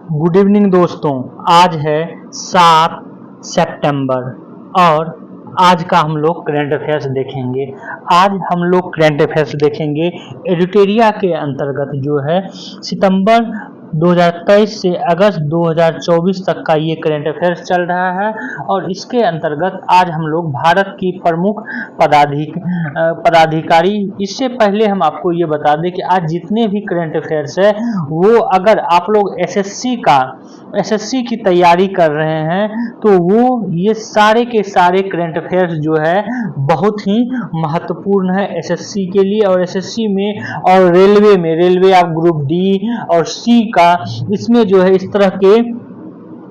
Good evening दोस्तों। आज है 7 सितंबर और आज का हम लोग करंट अफेयर्स देखेंगे। आज हम लोग करंट अफेयर्स देखेंगे एडिटोरिया के अंतर्गत जो है सितंबर 2023 से अगस्त 2024 तक का ये करंट अफेयर्स चल रहा है और इसके अंतर्गत आज हम लोग भारत की प्रमुख पदाधिकारी। इससे पहले हम आपको ये बता दें कि आज जितने भी करंट अफेयर्स है वो अगर आप लोग एसएससी की तैयारी कर रहे हैं तो वो ये सारे के सारे करंट अफेयर्स जो है बहुत ही महत्वपूर्ण है एसएससी के लिए। और एसएससी में और रेलवे आप ग्रुप डी और सी का इसमें जो है इस तरह के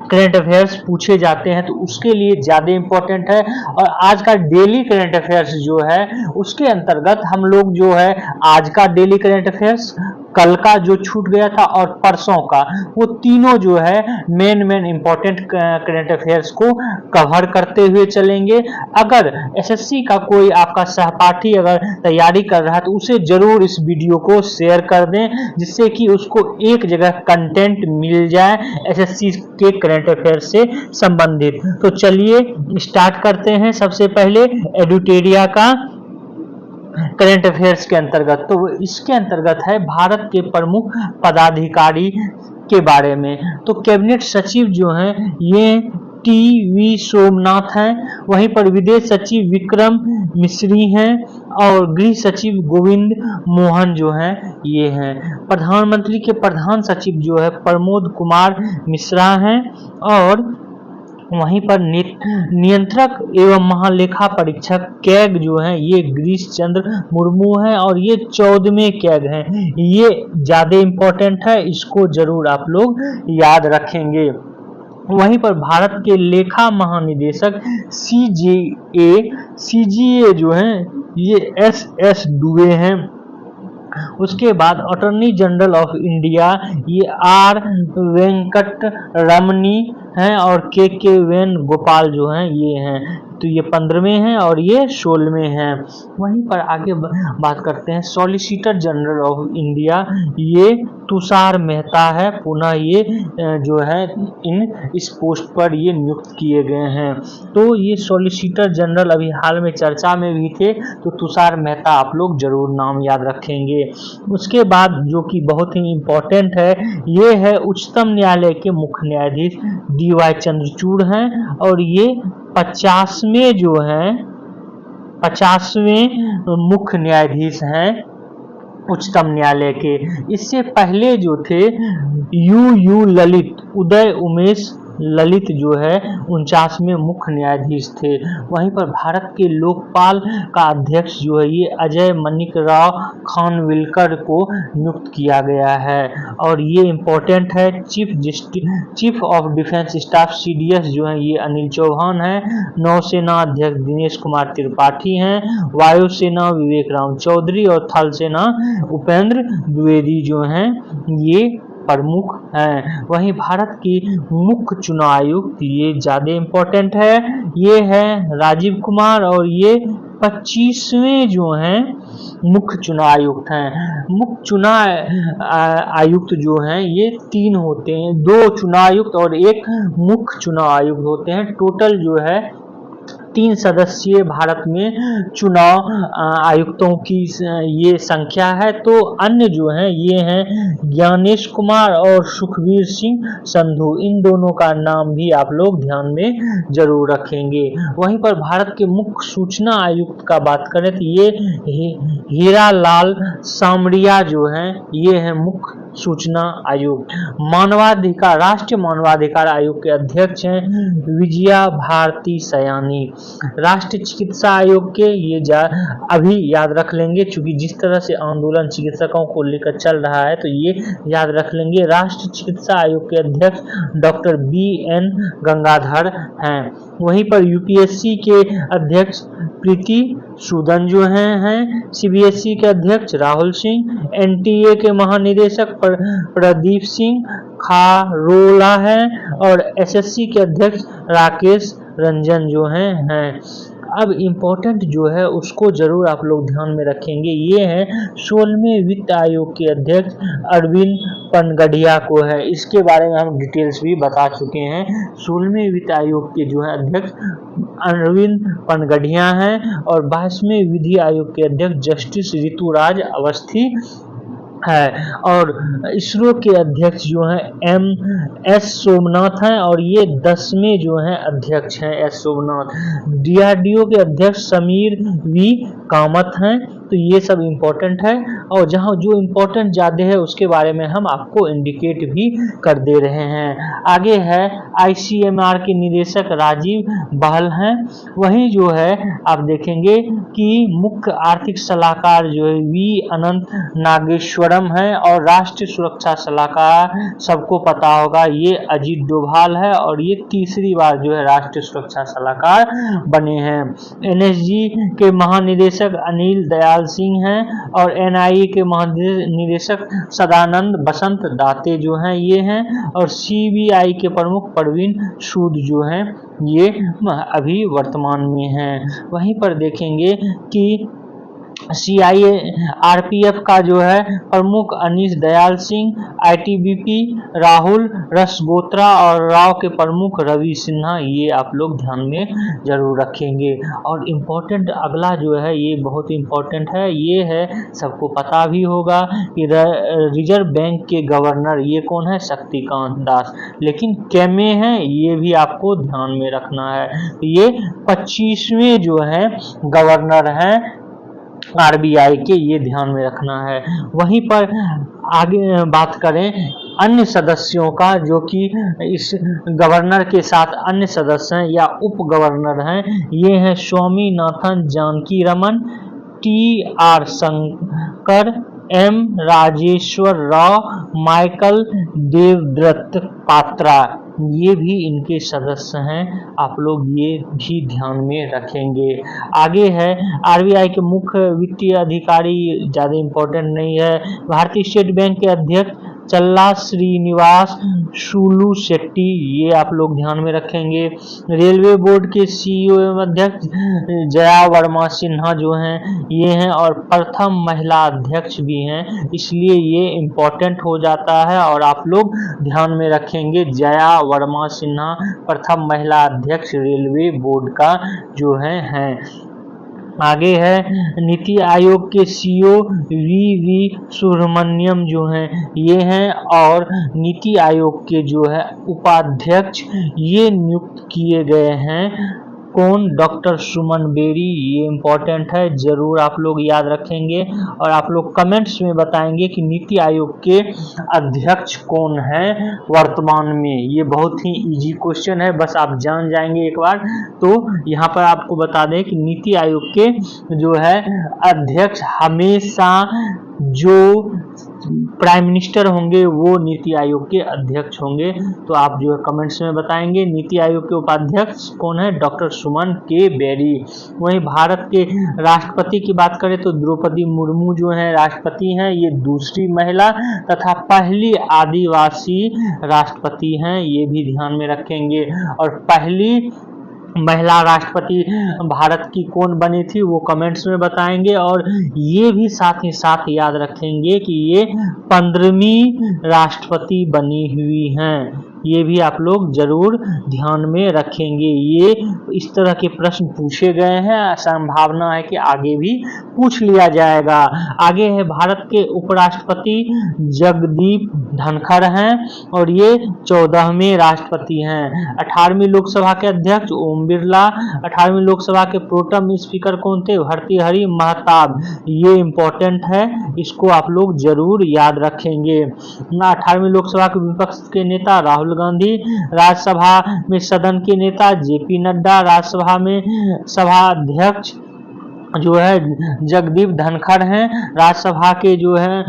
करंट अफेयर्स पूछे जाते हैं तो उसके लिए ज़्यादा इम्पोर्टेंट है। और आज का डेली करंट अफेयर्स जो है उसके अंतर्गत हम लोग जो है आज का डेली करंट अफेयर्स, कल का जो छूट गया था और परसों का, वो तीनों जो है मेन इम्पोर्टेंट करंट अफेयर्स को कवर करते हुए चलेंगे। अगर एसएससी का कोई आपका सहपाठी अगर तैयारी कर रहा है तो उसे जरूर इस वीडियो को शेयर कर दें जिससे कि उसको एक जगह कंटेंट मिल जाए एसएससी के करंट अफेयर से संबंधित। तो चलिए स्टार्ट करते हैं। सबसे पहले एडिटोरिया का करंट अफेयर्स के अंतर्गत, तो इसके अंतर्गत है भारत के प्रमुख पदाधिकारी के बारे में। तो कैबिनेट सचिव जो हैं ये टी.वी. सोमनाथ हैं, वहीं पर विदेश सचिव विक्रम मिश्री हैं और गृह सचिव गोविंद मोहन जो हैं ये हैं। प्रधानमंत्री के प्रधान सचिव जो है प्रमोद कुमार मिश्रा हैं और वहीं पर नियंत्रक एवं महालेखा परीक्षक कैग जो हैं ये गिरीश चंद्र मुर्मू हैं और ये 14वें कैग हैं। ये ज्यादा इम्पोर्टेंट है, इसको जरूर आप लोग याद रखेंगे। वहीं पर भारत के लेखा महानिदेशक सीजीए जो हैं ये एस दुबे हैं। उसके बाद अटॉर्नी जनरल ऑफ इंडिया ये आर वेंकट रमनी हैं और के वेन गोपाल जो हैं ये हैं। तो ये 15वें हैं और ये 16वें हैं। वहीं पर आगे बात करते हैं सॉलिसिटर जनरल ऑफ इंडिया, ये तुषार मेहता है। पुनः ये जो है इस पोस्ट पर ये नियुक्त किए गए हैं। तो ये सॉलिसिटर जनरल अभी हाल में चर्चा में भी थे, तो तुषार मेहता आप लोग जरूर नाम याद रखेंगे। उसके बाद जो कि बहुत ही इम्पोर्टेंट है ये है उच्चतम न्यायालय के मुख्य न्यायाधीश डी.वाई. चंद्रचूड़ हैं और ये 50वें मुख्य न्यायाधीश हैं उच्चतम न्यायालय के। इससे पहले जो थे यू ललित, उदय उमेश ललित जो है 49वें मुख्य न्यायाधीश थे। वहीं पर भारत के लोकपाल का अध्यक्ष जो है ये अजय मनिकराव खानविलकर को नियुक्त किया गया है और ये इम्पोर्टेंट है। Chief of defence staff CDS जो है ये अनिल चौहान है। नौसेना अध्यक्ष दिनेश कुमार त्रिपाठी हैं। वायुसेना विवेक राम चौधरी और थल सेना उपेंद्र द्विवेदी जो हैं ये प्रमुख हैं। वहीं भारत की मुख्य चुनाव आयुक्त ये ज्यादा इम्पोर्टेंट है, ये है राजीव कुमार और ये 25वें जो हैं मुख्य चुनाव आयुक्त हैं। मुख्य चुनाव आयुक्त जो हैं ये 3 होते हैं, 2 चुनाव आयुक्त और 1 मुख्य चुनाव आयुक्त होते हैं। टोटल जो है 3 सदस्यीय भारत में चुनाव आयुक्तों की ये संख्या है। तो अन्य जो हैं ये हैं ज्ञानेश कुमार और सुखबीर सिंह संधू, इन दोनों का नाम भी आप लोग ध्यान में जरूर रखेंगे। वहीं पर भारत के मुख्य सूचना आयुक्त का बात करें तो ये हीरा लाल सामरिया जो हैं ये हैं मुख्य सूचना आयुक्त। राष्ट्रीय मानवाधिकार आयोग के अध्यक्ष हैं विजया भारती सयानी। राष्ट्रीय चिकित्सा आयोग के ये अभी याद रख लेंगे क्योंकि जिस तरह से आंदोलन चिकित्सकों को लेकर चल रहा है तो ये याद रख लेंगे। राष्ट्रीय चिकित्सा आयोग के अध्यक्ष डॉक्टर बी.एन. गंगाधर हैं। वहीं पर यूपीएससी के अध्यक्ष प्रीति सूदन जो हैं सीबीएसई के अध्यक्ष राहुल सिंह, एनटीए के महानिदेशक प्रदीप सिंह खारोला हैं और एसएससी के अध्यक्ष राकेश रंजन जो हैं। अब इम्पोर्टेंट जो है उसको जरूर आप लोग ध्यान में रखेंगे, ये है 16वें वित्त आयोग के अध्यक्ष अरविंद पनगड़िया को है। इसके बारे में हम डिटेल्स भी बता चुके हैं। 16वें वित्त आयोग के जो है अध्यक्ष अरविंद पनगड़िया हैं और 22वें विधि आयोग के अध्यक्ष जस्टिस ऋतुराज अवस्थी है और इसरो के अध्यक्ष जो हैं एस सोमनाथ हैं और ये 10वें जो हैं अध्यक्ष हैं एस सोमनाथ। DRDO के अध्यक्ष समीर वी कामत हैं। तो ये सब इम्पोर्टेंट है और जहाँ जो इम्पोर्टेंट ज़्यादा है उसके बारे में हम आपको इंडिकेट भी कर दे रहे हैं। आगे है ICMR के निदेशक राजीव बहल हैं। वहीं जो है आप देखेंगे कि मुख्य आर्थिक सलाहकार जो है वी अनंत नागेश्वरम है और राष्ट्रीय सुरक्षा सलाहकार सबको पता होगा ये अजीत डोभाल है और ये तीसरी बार जो है राष्ट्रीय सुरक्षा सलाहकार बने हैं। NSG के महानिदेशक अनिल दयाल सिंह हैं और NIA के महानिदेशक सदानंद बसंत दाते जो हैं ये हैं और CBI के प्रमुख परवीन सूद जो हैं ये अभी वर्तमान में हैं। वहीं पर देखेंगे कि CIARPF का जो है प्रमुख अनीश दयाल सिंह, ITBP राहुल रसगोत्रा और राव के प्रमुख रवि सिन्हा, ये आप लोग ध्यान में जरूर रखेंगे। और इम्पोर्टेंट अगला जो है ये बहुत इम्पोर्टेंट है, ये है सबको पता भी होगा कि रिजर्व बैंक के गवर्नर ये कौन है, शक्तिकांत दास, लेकिन क्या में है ये भी आपको ध्यान में रखना है। ये 25वें जो है गवर्नर हैं RBI के, ये ध्यान में रखना है। वहीं पर आगे बात करें अन्य सदस्यों का जो कि इस गवर्नर के साथ अन्य सदस्य हैं या उप गवर्नर हैं, ये हैं Swaminathan Janaki Raman, TR Shankar, M Rajeshwar Rao, Michael Devdutt Patra, ये भी इनके सदस्य हैं। आप लोग ये भी ध्यान में रखेंगे। आगे है RBI के मुख्य वित्तीय अधिकारी, ज़्यादा इम्पोर्टेंट नहीं है। भारतीय स्टेट बैंक के अध्यक्ष चल्ला श्रीनिवास शुलू शेट्टी, ये आप लोग ध्यान में रखेंगे। रेलवे बोर्ड के CEO एवं अध्यक्ष जया वर्मा सिन्हा जो हैं ये हैं और प्रथम महिला अध्यक्ष भी हैं, इसलिए ये इम्पोर्टेंट हो जाता है और आप लोग ध्यान में रखेंगे। जया वर्मा सिन्हा प्रथम महिला अध्यक्ष रेलवे बोर्ड का जो हैं। आगे है नीति आयोग के CEO VV सुब्रमण्यम जो हैं ये हैं और नीति आयोग के जो है उपाध्यक्ष ये नियुक्त किए गए हैं कौन, डॉक्टर सुमन बेरी, ये इम्पोर्टेंट है, जरूर आप लोग याद रखेंगे और आप लोग कमेंट्स में बताएंगे कि नीति आयोग के अध्यक्ष कौन है वर्तमान में। ये बहुत ही इजी क्वेश्चन है, बस आप जान जाएंगे एक बार। तो यहाँ पर आपको बता दें कि नीति आयोग के जो है अध्यक्ष हमेशा जो प्राइम मिनिस्टर होंगे वो नीति आयोग के अध्यक्ष होंगे। तो आप जो है कमेंट्स में बताएंगे। नीति आयोग के उपाध्यक्ष कौन है, डॉक्टर सुमन के बेरी। वहीं भारत के राष्ट्रपति की बात करें तो द्रौपदी मुर्मू जो है राष्ट्रपति हैं, ये दूसरी महिला तथा पहली आदिवासी राष्ट्रपति हैं, ये भी ध्यान में रखेंगे। और पहली महिला राष्ट्रपति भारत की कौन बनी थी वो कमेंट्स में बताएंगे और ये भी साथ ही साथ याद रखेंगे कि ये 15वीं राष्ट्रपति बनी हुई हैं, ये भी आप लोग जरूर ध्यान में रखेंगे। ये इस तरह के प्रश्न पूछे गए हैं, संभावना है कि आगे भी पूछ लिया जाएगा। आगे है भारत के उपराष्ट्रपति जगदीप धनखड़ हैं और ये 14वें राष्ट्रपति हैं। 18वीं लोकसभा के अध्यक्ष ओम बिरला, 18वीं लोकसभा के प्रोटम स्पीकर कौन थे, भर्तृहरि महताब, ये इम्पोर्टेंट है, इसको आप लोग जरूर याद रखेंगे। 18वीं लोकसभा के विपक्ष के नेता राहुल गांधी, राज्यसभा में सदन के नेता JP नड्डा, राज्यसभा में सभाध्यक्ष जो है जगदीप धनखड़ हैं, राज्यसभा के जो है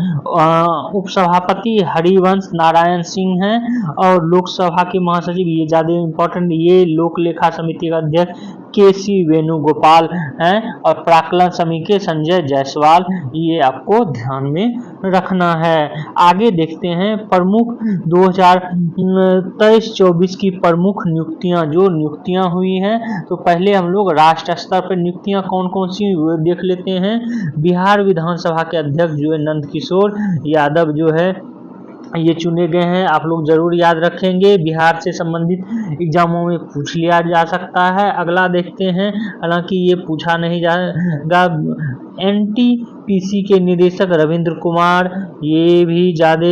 उपसभापति हरिवंश नारायण सिंह हैं और लोकसभा के महासचिव, ये ज्यादा इम्पोर्टेंट, ये लोक लेखा समिति का अध्यक्ष KC वेणुगोपाल हैं और प्राक्कलन समिति के संजय जायसवाल। ये आपको ध्यान में रखना है। आगे देखते हैं प्रमुख 2023-24 की प्रमुख नियुक्तियां, जो नियुक्तियां हुई हैं। तो पहले हम लोग राष्ट्र स्तर पर नियुक्तियां कौन कौन सी देख लेते हैं। बिहार विधानसभा के अध्यक्ष जो है नंद किशोर यादव जो है ये चुने गए हैं। आप लोग जरूर याद रखेंगे, बिहार से संबंधित एग्जामों में पूछ लिया जा सकता है। अगला देखते हैं, हालांकि ये पूछा नहीं जाएगा। NTPC के निदेशक रविंद्र कुमार, ये भी ज़्यादा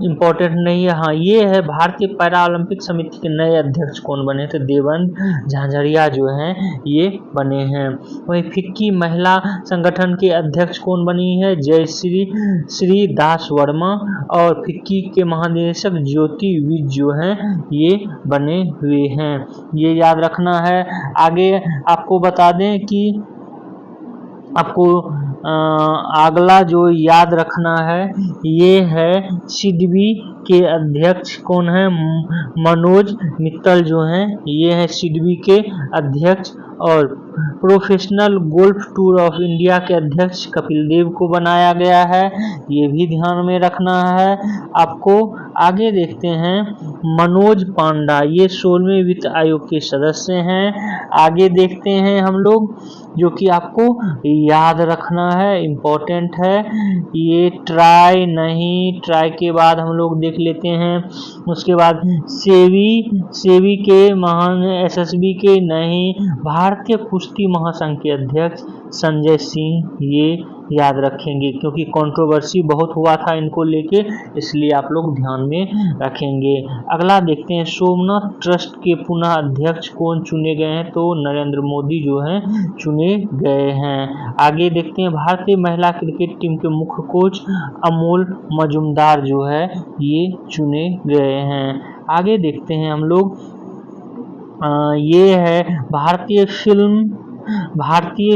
इम्पोर्टेंट नहीं है। हाँ, ये है भारतीय पैरा ओलंपिक समिति के नए अध्यक्ष कौन बने थे, देवंद झाझड़िया जो हैं ये बने हैं। वही फिक्की महिला संगठन के अध्यक्ष कौन बनी है, जयश्री दास वर्मा। और फिक्की के महानिदेशक ज्योति विज जो हैं ये बने हुए हैं, ये याद रखना है। आगे आपको बता दें कि आपको अगला जो याद रखना है ये है सिडबी के अध्यक्ष कौन है, मनोज मित्तल जो हैं ये है सिडबी के अध्यक्ष। और professional golf tour of India के अध्यक्ष कपिल देव को बनाया गया है, ये भी ध्यान में रखना है आपको। आगे देखते हैं मनोज पांडा, ये 16वें वित्त आयोग के सदस्य हैं। आगे देखते हैं हम लोग, जो कि आपको याद रखना है, इम्पोर्टेंट है ये। ट्राई के बाद हम लोग देख लेते हैं, उसके बाद सेवी के महान SSB के नहीं, भारतीय कुश्ती महासंघ के अध्यक्ष संजय सिंह, ये याद रखेंगे क्योंकि कंट्रोवर्सी बहुत हुआ था इनको लेके, इसलिए आप लोग ध्यान में रखेंगे। अगला देखते हैं सोमनाथ ट्रस्ट के पुनः अध्यक्ष कौन चुने गए हैं, तो नरेंद्र मोदी जो हैं चुने गए हैं। आगे देखते हैं भारतीय महिला क्रिकेट टीम के मुख्य कोच अमोल मजुमदार जो है ये चुने गए हैं। आगे देखते हैं हम लोग, ये है भारतीय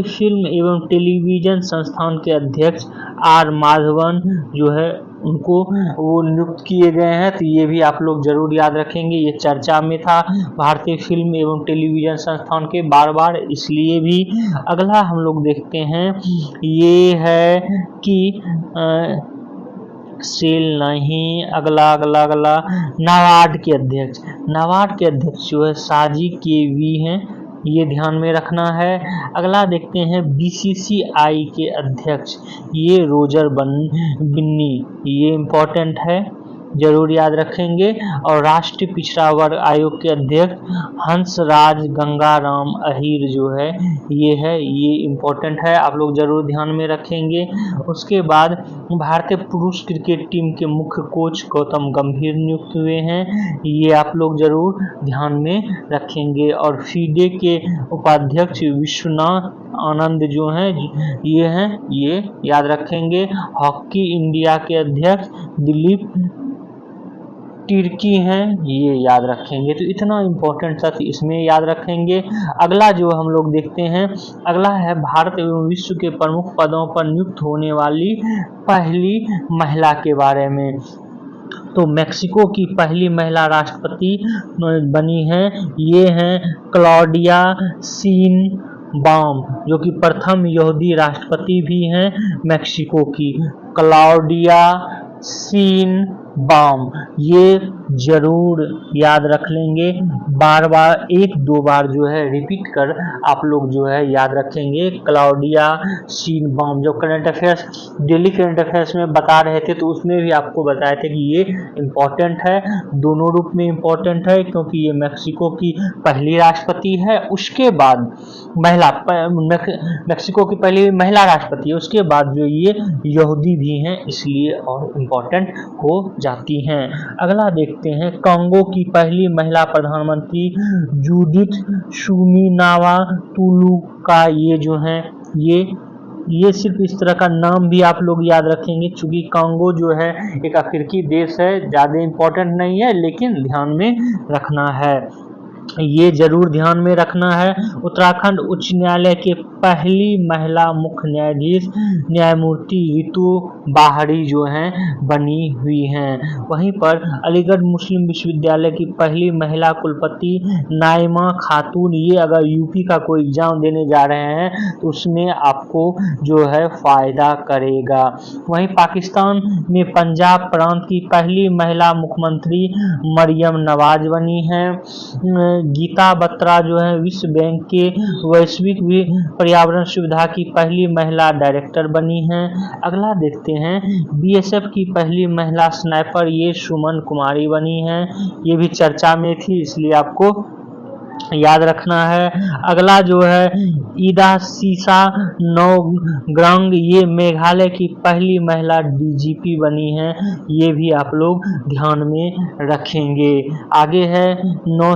फिल्म एवं टेलीविजन संस्थान के अध्यक्ष R माधवन जो है उनको वो नियुक्त किए गए हैं, तो ये भी आप लोग जरूर याद रखेंगे, ये चर्चा में था भारतीय फिल्म एवं टेलीविजन संस्थान के बार इसलिए भी। अगला हम लोग देखते हैं, ये है कि सेल नहीं, अगला नाबार्ड के अध्यक्ष जो है साजी KV हैं, ये ध्यान में रखना है। अगला देखते हैं BCCI के अध्यक्ष, ये रोजर बिन्नी, ये इम्पोर्टेंट है, जरूर याद रखेंगे। और राष्ट्रीय पिछड़ा वर्ग आयोग के अध्यक्ष हंसराज गंगाराम अहीर जो है ये इम्पोर्टेंट है, आप लोग जरूर ध्यान में रखेंगे। उसके बाद भारतीय पुरुष क्रिकेट टीम के मुख्य कोच गौतम गंभीर नियुक्त हुए हैं, ये आप लोग जरूर ध्यान में रखेंगे। और FIDE के उपाध्यक्ष विश्वनाथ आनंद जो हैं ये याद रखेंगे। हॉकी इंडिया के अध्यक्ष दिलीप तिर्की हैं, ये याद रखेंगे। तो इतना इम्पोर्टेंट था, इसमें याद रखेंगे। अगला जो हम लोग देखते हैं, अगला है भारत एवं विश्व के प्रमुख पदों पर नियुक्त होने वाली पहली महिला के बारे में। तो मेक्सिको की पहली महिला राष्ट्रपति बनी हैं, ये हैं क्लॉडिया शीनबाम, जो कि प्रथम यहूदी राष्ट्रपति भी हैं मेक्सिको की, क्लॉडिया शीनबाम, ये जरूर याद रख लेंगे। बार 1-2 बार जो है रिपीट कर आप लोग जो है याद रखेंगे। क्लॉडिया शीनबाम, जो current affairs daily current affairs में बता रहे थे तो उसमें भी आपको बताए थे कि ये इम्पोर्टेंट है, दोनों रूप में इम्पोर्टेंट है, क्योंकि ये मेक्सिको की पहली राष्ट्रपति है, उसके बाद मेक्सिको की पहली महिला राष्ट्रपति है, उसके बाद जो ये यहूदी भी हैं, इसलिए और इम्पोर्टेंट हो जाती हैं। अगला देखते हैं, कांगो की पहली महिला प्रधानमंत्री जूडिथ सुमिनावा तुलुका, ये जो हैं ये सिर्फ इस तरह का नाम भी आप लोग याद रखेंगे, क्योंकि कांगो जो है एक अफ्रीकी देश है, ज़्यादा इम्पोर्टेंट नहीं है लेकिन ध्यान में रखना है, ये जरूर ध्यान में रखना है। उत्तराखंड उच्च न्यायालय के पहली महिला मुख्य न्यायाधीश न्यायमूर्ति रितु बाहरी जो हैं बनी हुई हैं। वहीं पर अलीगढ़ मुस्लिम विश्वविद्यालय की पहली महिला कुलपति नाइमा खातून, ये अगर यूपी का कोई एग्जाम देने जा रहे हैं तो उसमें आपको जो है फायदा करेगा। वहीं पाकिस्तान में पंजाब प्रांत की पहली महिला मुख्यमंत्री मरियम नवाज बनी हैं। गीता बत्रा जो है विश्व बैंक के वैश्विक पर्यावरण सुविधा की पहली महिला डायरेक्टर बनी हैं। अगला देखते हैं, बीएसएफ की पहली महिला स्नाइपर ये सुमन कुमारी बनी हैं। ये भी चर्चा में थी इसलिए आपको याद रखना है। अगला जो है ईदा सीसा नौग्रांग, ये मेघालय की पहली महिला डीजीपी बनी हैं। ये भी आप लोग ध्यान में रखेंगे। आगे है 9